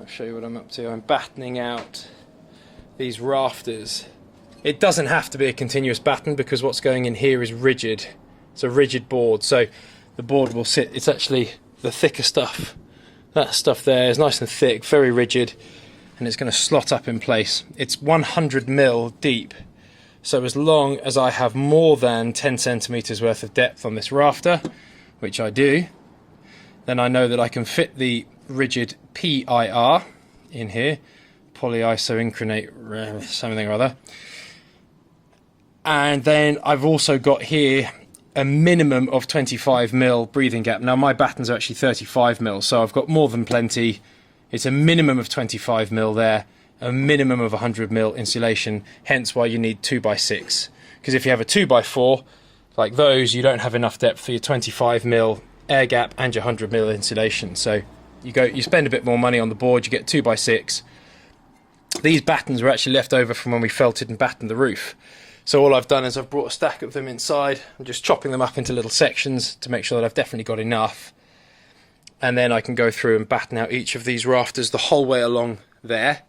I'll show you what I'm up to. I'm battening out these rafters. It doesn't have to be a continuous batten because what's going in here is rigid. It's a rigid board, so the board will sit, it's actually the thicker stuff. That stuff there is nice and thick, very rigid, and it's going to slot up in place. It's 100 mil deep, so as long as I have more than 10 centimeters worth of depth on this rafter, which I do, then I know that I can fit the rigid PIR in here, polyisoincronate something or other. And then I've also got here a minimum of 25 mil breathing gap. Now my battens are actually 35 mil, so I've got more than plenty. It's a minimum of 25 mil there, a minimum of 100 mil insulation, hence why you need 2x6. Because if you have a 2x4, like those, you don't have enough depth for your 25 mil air gap and your 100 mil insulation. So you spend a bit more money on the board, you get 2x6. These battens were actually left over from when we felted and battened the roof. So all I've done is I've brought a stack of them inside. I'm just chopping them up into little sections to make sure that I've definitely got enough. And then I can go through and batten out each of these rafters the whole way along there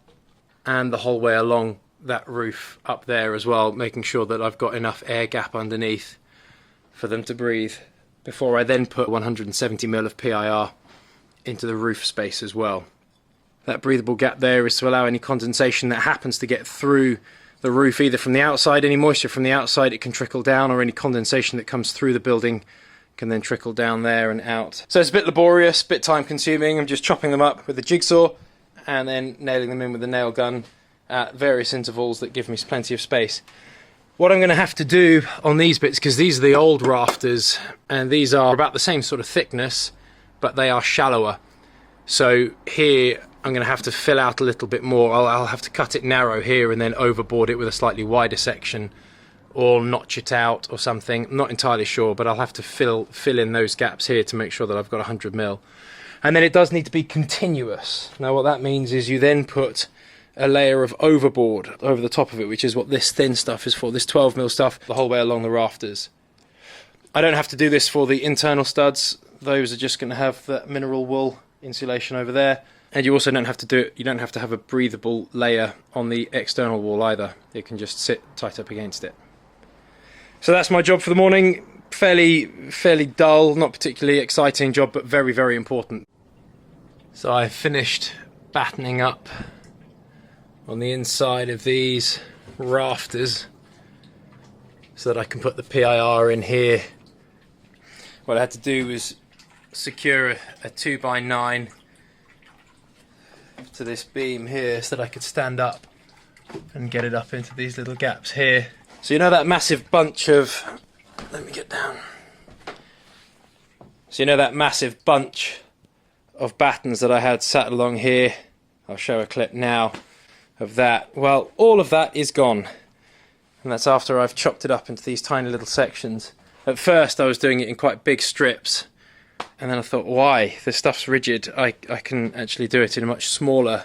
and the whole way along that roof up there as well, making sure that I've got enough air gap underneath for them to breathe before I then put 170 mil of PIR into the roof space as well. That breathable gap there is to allow any condensation that happens to get through the roof, either from the outside, any moisture from the outside, it can trickle down, or any condensation that comes through the building can then trickle down there and out. So it's a bit laborious, a bit time consuming. I'm just chopping them up with a jigsaw and then nailing them in with a nail gun at various intervals that give me plenty of space. What I'm going to have to do on these bits, because these are the old rafters and these are about the same sort of thickness, but they are shallower. So here I'm going to have to fill out a little bit more. I'll have to cut it narrow here and then overboard it with a slightly wider section, or notch it out or something. I'm not entirely sure, but I'll have to fill in those gaps here to make sure that I've got 100 mil. And then it does need to be continuous. Now what that means is you then put a layer of overboard over the top of it, which is what this thin stuff is for, this 12 mil stuff, the whole way along the rafters. I don't have to do this for the internal studs. Those are just going to have that mineral wool insulation over there. And you also don't have to do it, you don't have to have a breathable layer on the external wall either. It can just sit tight up against it. So that's my job for the morning. Fairly dull, not particularly exciting job, but very, very important. So I finished battening up on the inside of these rafters so that I can put the PIR in here. What I had to do was secure a 2x9 to this beam here so that I could stand up and get it up into these little gaps here. So you know that massive bunch of, let me get down. So you know that massive bunch of battens that I had sat along here? I'll show a clip now of that. Well, all of that is gone. And that's after I've chopped it up into these tiny little sections. At first I was doing it in quite big strips. And then I thought, why? This stuff's rigid. I can actually do it in much smaller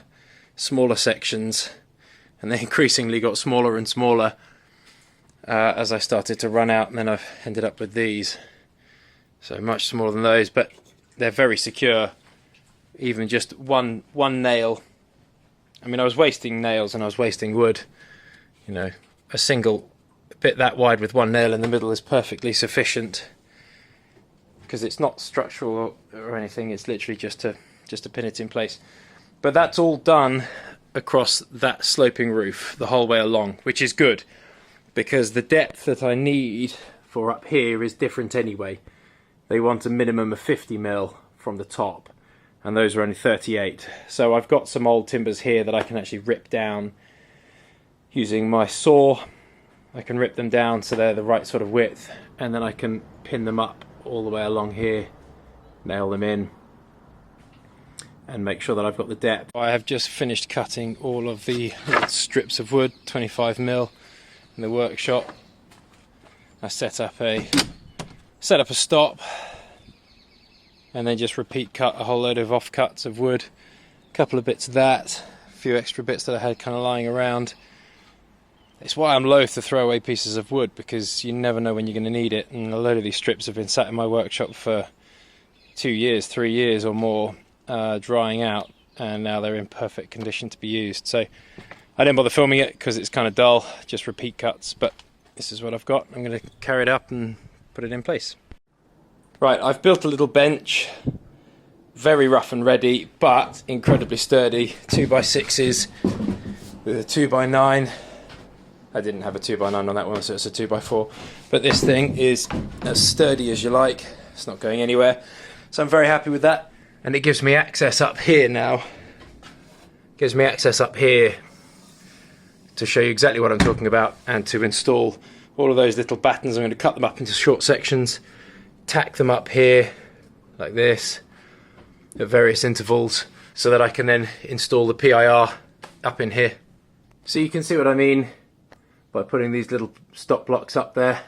sections. And they increasingly got smaller and smaller as I started to run out, and then I've ended up with these. So much smaller than those, but they're very secure. Even just one nail. I mean, I was wasting nails and I was wasting wood. You know, a single bit that wide with one nail in the middle is perfectly sufficient. Because it's not structural or anything, it's literally just to pin it in place. But that's all done across that sloping roof the whole way along, which is good, because the depth that I need for up here is different anyway. They want a minimum of 50 mil from the top, and those are only 38. So I've got some old timbers here that I can actually rip down using my saw. I can rip them down so they're the right sort of width, and then I can pin them up all the way along here, nail them in, and make sure that I've got the depth. I have just finished cutting all of the little strips of wood, 25 mil, in the workshop. I set up a stop, and then just repeat cut a whole load of offcuts of wood, a couple of bits of that, a few extra bits that I had kind of lying around. It's why I'm loath to throw away pieces of wood, because you never know when you're going to need it, and a load of these strips have been sat in my workshop for 2 years, 3 years or more, drying out, and now they're in perfect condition to be used. So I didn't bother filming it because it's kind of dull, just repeat cuts, but this is what I've got. I'm going to carry it up and put it in place. Right, I've built a little bench, very rough and ready, but incredibly sturdy. 2x6s with a 2x9. I didn't have a 2x9 on that one, so it's a 2x4. But this thing is as sturdy as you like. It's not going anywhere. So I'm very happy with that. And it gives me access up here now. Gives me access up here to show you exactly what I'm talking about and to install all of those little battens. I'm going to cut them up into short sections, tack them up here like this at various intervals so that I can then install the PIR up in here. So you can see what I mean by putting these little stop blocks up there.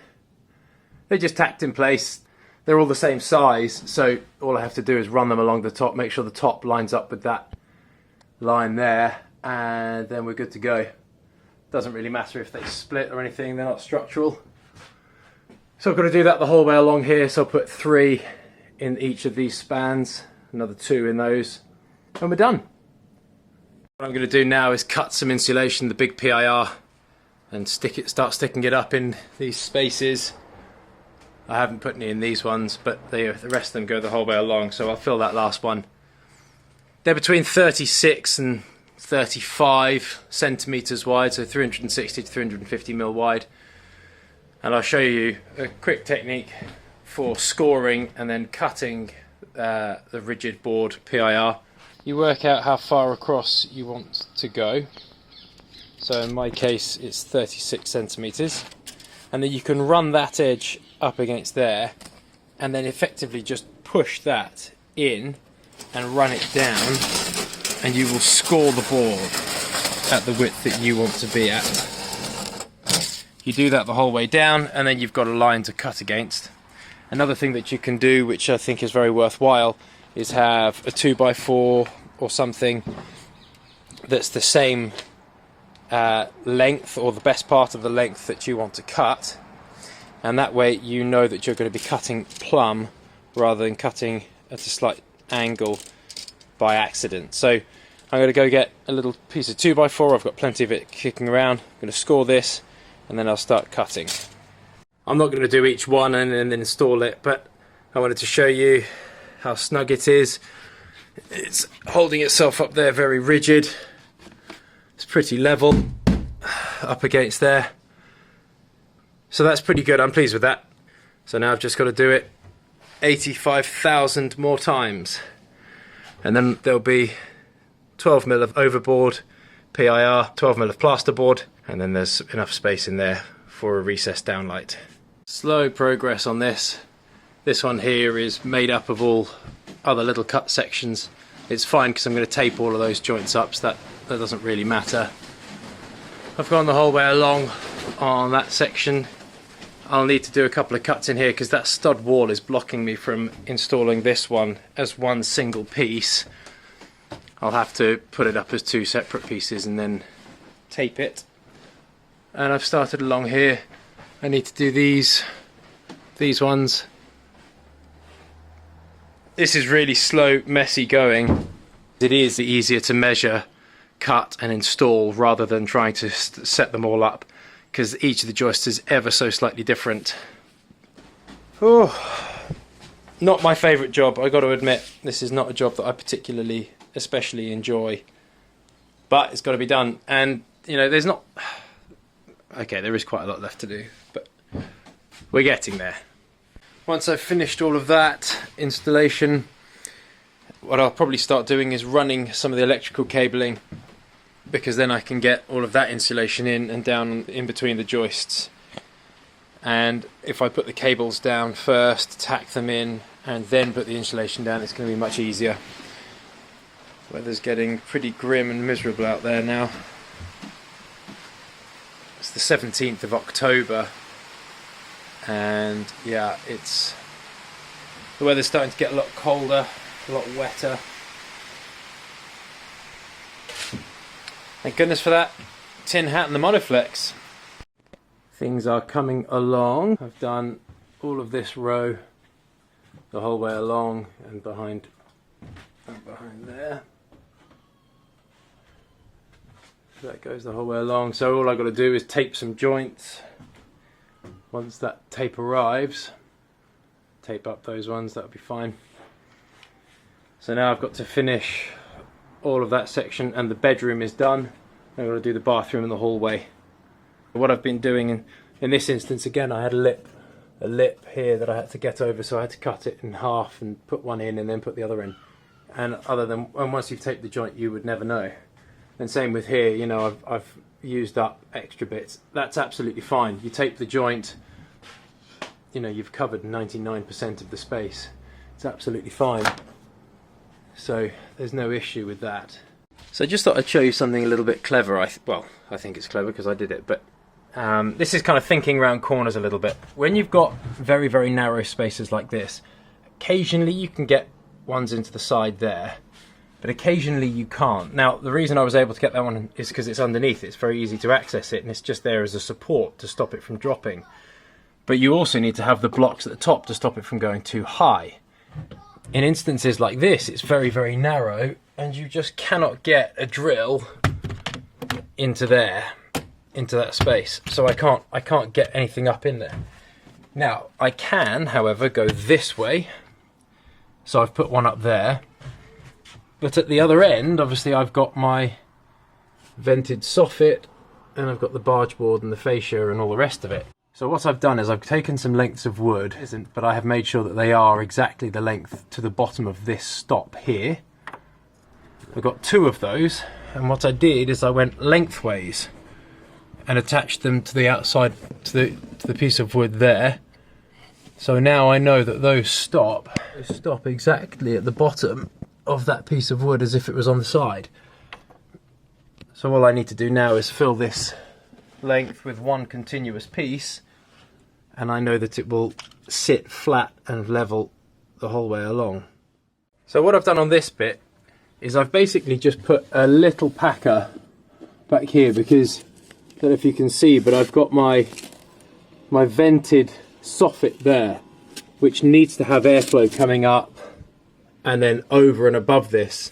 They're just tacked in place. They're all the same size, so all I have to do is run them along the top, make sure the top lines up with that line there, and then we're good to go. Doesn't really matter if they split or anything, they're not structural. So I've got to do that the whole way along here, so I'll put 3 in each of these spans, another 2 in those, and we're done. What I'm going to do now is cut some insulation, the big PIR, and start sticking it up in these spaces. I haven't put any in these ones, but the rest of them go the whole way along, so I'll fill that last one. They're between 36 and 35 centimeters wide, so 360 to 350 mil wide. And I'll show you a quick technique for scoring and then cutting the rigid board PIR. You work out how far across you want to go. So in my case it's 36 centimeters, and then you can run that edge up against there and then effectively just push that in and run it down, and you will score the board at the width that you want to be at. You do that the whole way down, and then you've got a line to cut against. Another thing that you can do, which I think is very worthwhile, is have a 2x4 or something that's the same length, or the best part of the length that you want to cut, and that way you know that you're going to be cutting plumb rather than cutting at a slight angle by accident. So I'm going to go get a little piece of 2x4, I've got plenty of it kicking around. I'm going to score this and then I'll start cutting. I'm not going to do each one and then install it, but I wanted to show you how snug it is. It's holding itself up there very rigid. It's pretty level up against there. So that's pretty good, I'm pleased with that. So now I've just got to do it 85,000 more times. And then there'll be 12 mil of overboard PIR, 12 mil of plasterboard, and then there's enough space in there for a recessed downlight. Slow progress on this. This one here is made up of all other little cut sections. It's fine because I'm going to tape all of those joints up, so that doesn't really matter. I've gone the whole way along on that section. I'll need to do a couple of cuts in here because that stud wall is blocking me from installing this one as one single piece. I'll have to put it up as 2 separate pieces and then tape it. And I've started along here. I need to do these ones. This is really slow, messy going. It is easier to measure, cut and install rather than trying to set them all up, because each of the joists is ever so slightly different. Oh, not my favourite job, I got to admit. This is not a job that I particularly, especially enjoy, but it's got to be done. And you know, there's not, okay, there is quite a lot left to do, but we're getting there. Once I've finished all of that installation, what I'll probably start doing is running some of the electrical cabling, because then I can get all of that insulation in and down in between the joists. And if I put the cables down first, tack them in, and then put the insulation down, it's going to be much easier. Weather's getting pretty grim and miserable out there now. It's the 17th of October, and yeah, the weather's starting to get a lot colder, a lot wetter. Thank goodness for that tin hat and the monoflex. Things are coming along. I've done all of this row the whole way along and behind there. That goes the whole way along. So all I've got to do is tape some joints. Once that tape arrives, tape up those ones, that'll be fine. So now I've got to finish all of that section, and the bedroom is done. I've got to do the bathroom and the hallway. What I've been doing in this instance, again, I had a lip here that I had to get over, so I had to cut it in half and put one in and then put the other in. And once you've taped the joint, you would never know. And same with here, you know, I've used up extra bits. That's absolutely fine. You tape the joint, you know, you've covered 99% of the space. It's absolutely fine. So there's no issue with that. So I just thought I'd show you something a little bit clever. Well, I think it's clever because I did it, but this is kind of thinking around corners a little bit. When you've got very, very narrow spaces like this, occasionally you can get ones into the side there, but occasionally you can't. Now, the reason I was able to get that one is because it's underneath. It's very easy to access it, and it's just there as a support to stop it from dropping. But you also need to have the blocks at the top to stop it from going too high. In instances like this, it's very, very narrow, and you just cannot get a drill into there, into that space. So I can't get anything up in there. Now, I can, however, go this way. So I've put one up there. But at the other end, obviously, I've got my vented soffit, and I've got the barge board and the fascia and all the rest of it. So what I've done is I've taken some lengths of wood, but I have made sure that they are exactly the length to the bottom of this stop here. I've got two of those, and what I did is I went lengthways and attached them to the outside, to the piece of wood there. So now I know that those stop exactly at the bottom of that piece of wood as if it was on the side. So all I need to do now is fill this length with one continuous piece, and I know that it will sit flat and level the whole way along. So what I've done on this bit is I've basically just put a little packer back here, because I don't know if you can see, but I've got my vented soffit there, which needs to have airflow coming up and then over and above this.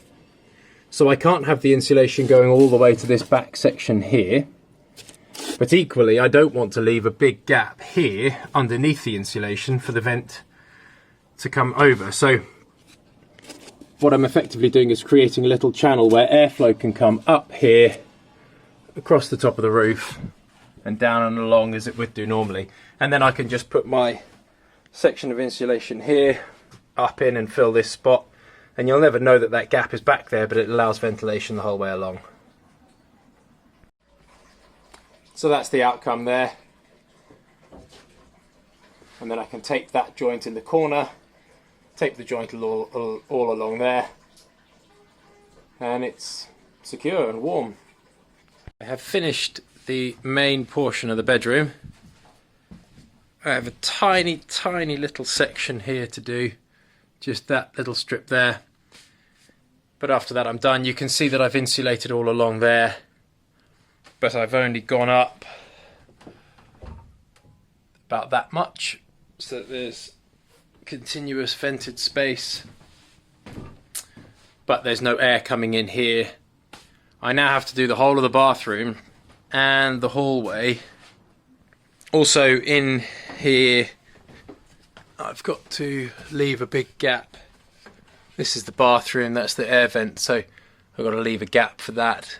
So I can't have the insulation going all the way to this back section here. But equally, I don't want to leave a big gap here underneath the insulation for the vent to come over. So what I'm effectively doing is creating a little channel where airflow can come up here, across the top of the roof, and down and along as it would do normally. And then I can just put my section of insulation here up in and fill this spot. And you'll never know that that gap is back there, but it allows ventilation the whole way along. So that's the outcome there. And then I can tape that joint in the corner, tape the joint all along there, and it's secure and warm. I have finished the main portion of the bedroom. I have a tiny, tiny little section here to do, just that little strip there. But after that I'm done. You can see that I've insulated all along there, but I've only gone up about that much, so that there's continuous vented space, but there's no air coming in here. I now have to do the whole of the bathroom and the hallway. Also in here I've got to leave a big gap. This is the bathroom, that's the air vent, so I've got to leave a gap for that.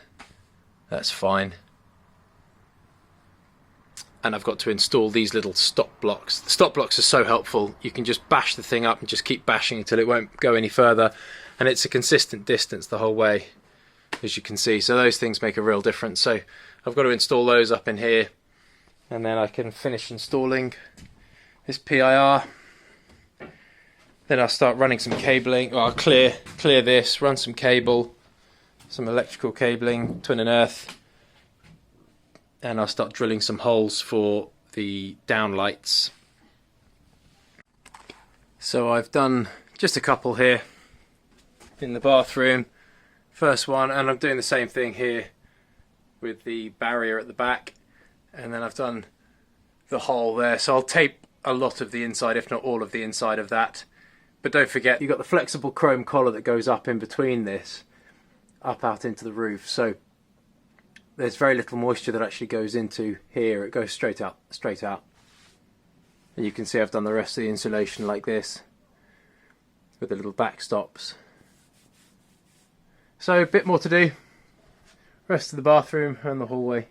That's fine. And I've got to install these little stop blocks. The stop blocks are so helpful. You can just bash the thing up and just keep bashing until it won't go any further, and it's a consistent distance the whole way, as you can see. So those things make a real difference. So I've got to install those up in here, and then I can finish installing this PIR. Then I'll start running some cabling. Well, I'll clear this, run some cable, some electrical cabling, twin and earth, and I'll start drilling some holes for the downlights. So I've done just a couple here in the bathroom, first one, and I'm doing the same thing here with the barrier at the back, and then I've done the hole there. So I'll tape a lot of the inside, if not all of the inside of that. But don't forget, you've got the flexible chrome collar that goes up in between this, up out into the roof. So there's very little moisture that actually goes into here. It goes straight out, straight out. And you can see I've done the rest of the insulation like this with the little backstops. So a bit more to do. Rest of the bathroom and the hallway.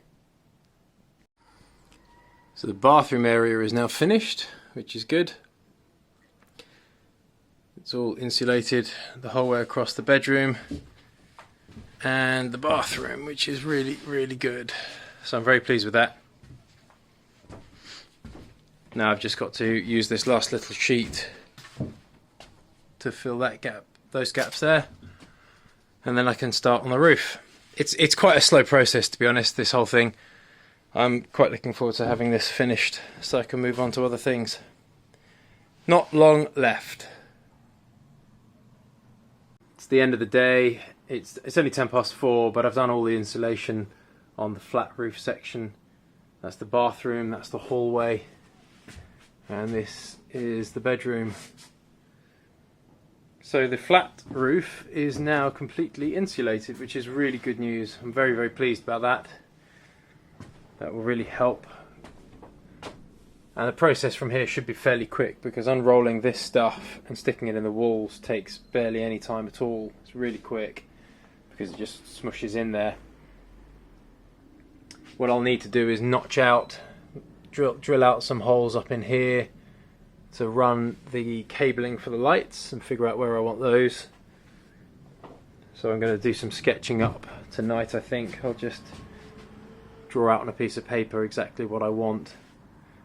So the bathroom area is now finished, which is good. It's all insulated the whole way across the bedroom and the bathroom, which is really, really good. So I'm very pleased with that. Now I've just got to use this last little sheet to fill that gap, those gaps there, and then I can start on the roof. It's quite a slow process, to be honest, this whole thing. I'm quite looking forward to having this finished so I can move on to other things. Not long left. It's the end of the day. It's only 4:10, but I've done all the insulation on the flat roof section. That's the bathroom, that's the hallway, and this is the bedroom. So the flat roof is now completely insulated, which is really good news. I'm very, very pleased about that. That will really help. And the process from here should be fairly quick, because unrolling this stuff and sticking it in the walls takes barely any time at all. It's really quick because it just smushes in there. What I'll need to do is notch out, drill out some holes up in here to run the cabling for the lights and figure out where I want those. So I'm going to do some sketching up tonight, I think. I'll just draw out on a piece of paper exactly what I want.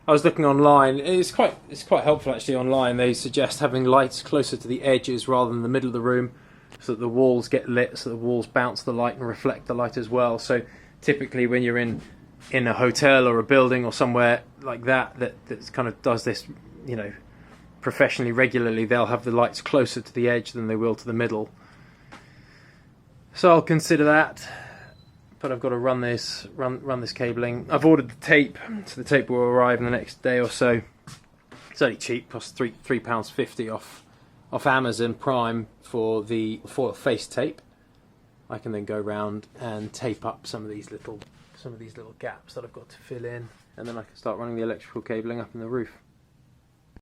I was looking online. It's quite helpful actually online. They suggest having lights closer to the edges rather than the middle of the room, so that the walls get lit, so the walls bounce the light and reflect the light as well. So typically when you're in a hotel or a building or somewhere like that kind of does this, you know, professionally regularly, they'll have the lights closer to the edge than they will to the middle. So I'll consider that. But I've got to run this cabling. I've ordered the tape, so the tape will arrive in the next day or so. It's only cheap, costs £3.50 off Amazon Prime for the foil face tape. I can then go around and tape up some of these little gaps that I've got to fill in, and then I can start running the electrical cabling up in the roof.